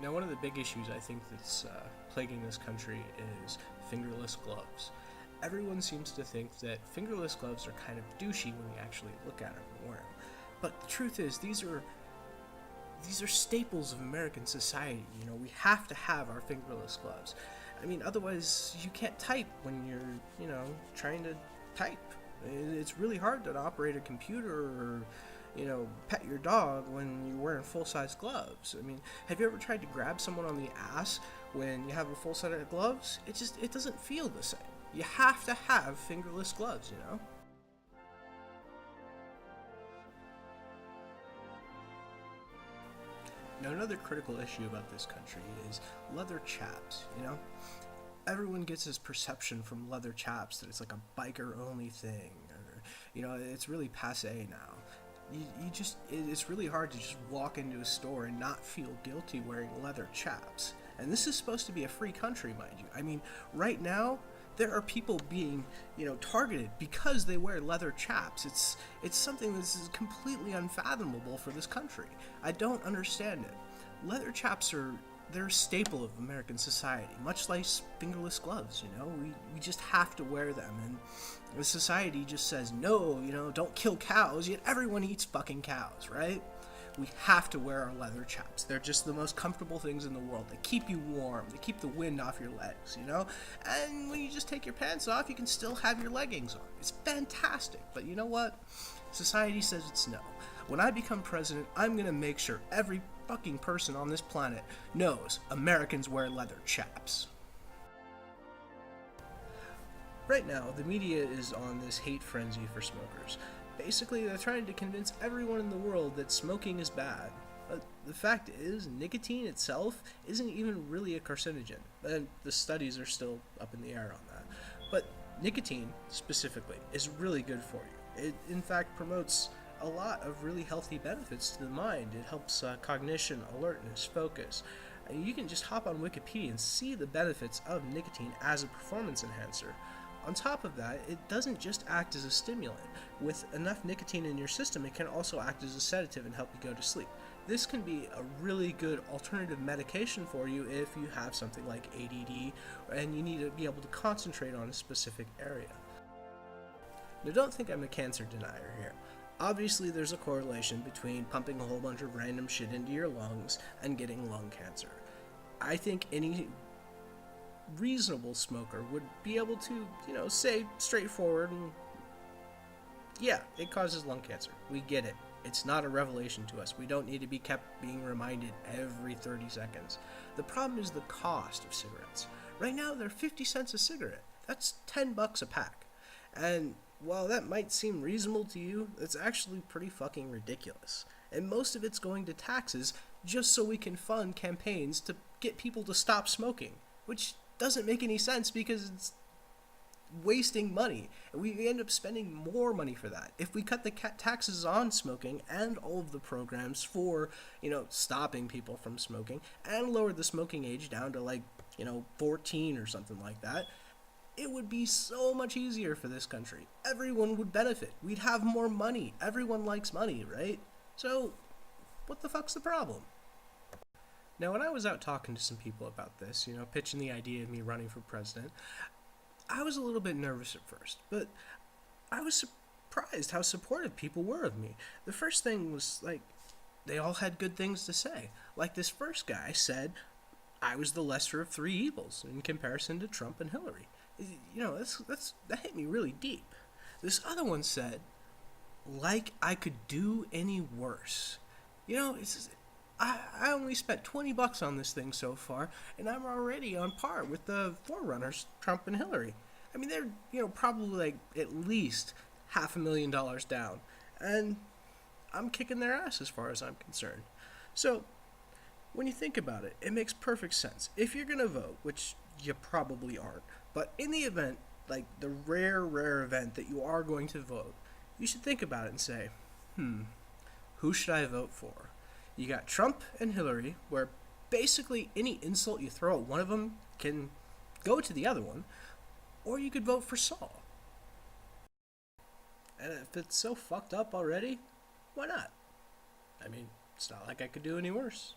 Now, one of the big issues I think that's plaguing this country is fingerless gloves. Everyone seems to think that fingerless gloves are kind of douchey when you actually look at them and wear them. But the truth is, these are staples of American society. You know, we have to have our fingerless gloves. I mean, otherwise you can't type when you're, trying to type. It's really hard to operate a computer or, pet your dog when you're wearing full-size gloves. I mean, have you ever tried to grab someone on the ass when you have a full set of gloves? It doesn't feel the same. You have to have fingerless gloves, you know? Now, another critical issue about this country is leather chaps, you know? Everyone gets this perception from leather chaps that it's like a biker only thing, or, it's really passe now. It's really hard to just walk into a store and not feel guilty wearing leather chaps. And this is supposed to be a free country, mind you. I mean, right now, there are people being, targeted because they wear leather chaps. It's something that's completely unfathomable for this country. I don't understand it. Leather chaps they're a staple of American society, much like fingerless gloves, We just have to wear them, and the society just says, no, don't kill cows, yet everyone eats fucking cows, right? We have to wear our leather chaps. They're just the most comfortable things in the world. They keep you warm. They keep the wind off your legs, And when you just take your pants off, you can still have your leggings on. It's fantastic. But you know what? Society says it's no. When I become president, I'm going to make sure every fucking person on this planet knows Americans wear leather chaps. Right now, the media is on this hate frenzy for smokers. Basically, they're trying to convince everyone in the world that smoking is bad. But the fact is, nicotine itself isn't even really a carcinogen, and the studies are still up in the air on that. But nicotine, specifically, is really good for you. It, in fact, promotes a lot of really healthy benefits to the mind. It helps cognition, alertness, focus. You can just hop on Wikipedia and see the benefits of nicotine as a performance enhancer. On top of that, it doesn't just act as a stimulant. With enough nicotine in your system, it can also act as a sedative and help you go to sleep. This can be a really good alternative medication for you if you have something like ADD and you need to be able to concentrate on a specific area. Now, don't think I'm a cancer denier here. Obviously, there's a correlation between pumping a whole bunch of random shit into your lungs and getting lung cancer. I think any reasonable smoker would be able to, say straightforward and yeah, it causes lung cancer. We get it. It's not a revelation to us. We don't need to be kept being reminded every 30 seconds. The problem is the cost of cigarettes. Right now, they're 50 cents a cigarette. That's $10 a pack. And while that might seem reasonable to you, it's actually pretty fucking ridiculous. And most of it's going to taxes just so we can fund campaigns to get people to stop smoking, which doesn't make any sense because it's wasting money. And we end up spending more money for that. If we cut the taxes on smoking and all of the programs for, stopping people from smoking and lower the smoking age down to 14 or something like that, it would be so much easier for this country. Everyone would benefit. We'd have more money. Everyone likes money, right? So, what the fuck's the problem? Now, when I was out talking to some people about this, pitching the idea of me running for president, I was a little bit nervous at first, but I was surprised how supportive people were of me. The first thing was, they all had good things to say. Like this first guy said, I was the lesser of three evils in comparison to Trump and Hillary. That hit me really deep. This other one said, like I could do any worse. I only spent $20 on this thing so far, and I'm already on par with the forerunners, Trump and Hillary. I mean, they're, probably at least $500,000 down, and I'm kicking their ass as far as I'm concerned. So, when you think about it, it makes perfect sense. If you're gonna vote, which you probably aren't, but in the event, the rare event that you are going to vote, you should think about it and say, who should I vote for? You got Trump and Hillary, where basically any insult you throw at one of them can go to the other one, or you could vote for Saul. And if it's so fucked up already, why not? I mean, it's not like I could do any worse.